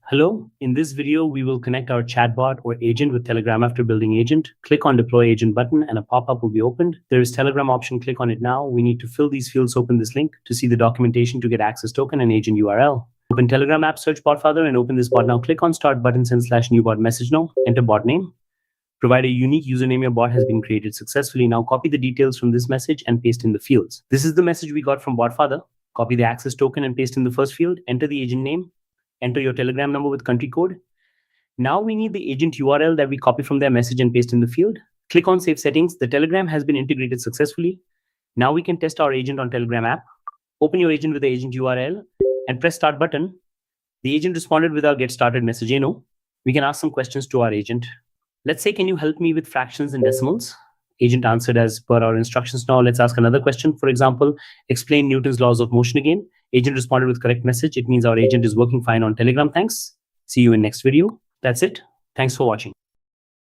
Hello, in this video, we will connect our chatbot or agent with Telegram after building agent. Click on deploy agent button and a pop-up will be opened. There is Telegram option, click on it now. We need to fill these fields, open this link to see the documentation to get access token and agent URL. Open Telegram app, search Botfather and open this bot now. Click on start button, send/new bot message now. Enter bot name. Provide a unique username. Your bot has been created successfully. Now copy the details from this message and paste in the fields. This is the message we got from Botfather. Copy the access token and paste in the first field. Enter the agent name. Enter your Telegram number with country code. Now we need the agent URL that we copy from their message and paste in the field. Click on Save Settings. The Telegram has been integrated successfully. Now we can test our agent on Telegram app. Open your agent with the agent URL and press Start button. The agent responded with our Get Started message. We can ask some questions to our agent. Let's say, can you help me with fractions and decimals? Agent answered as per our instructions. Now let's ask another question. For example, explain Newton's laws of motion again. Agent responded with correct message. It means our agent is working fine on Telegram. Thanks. See you in next video. That's it. Thanks for watching.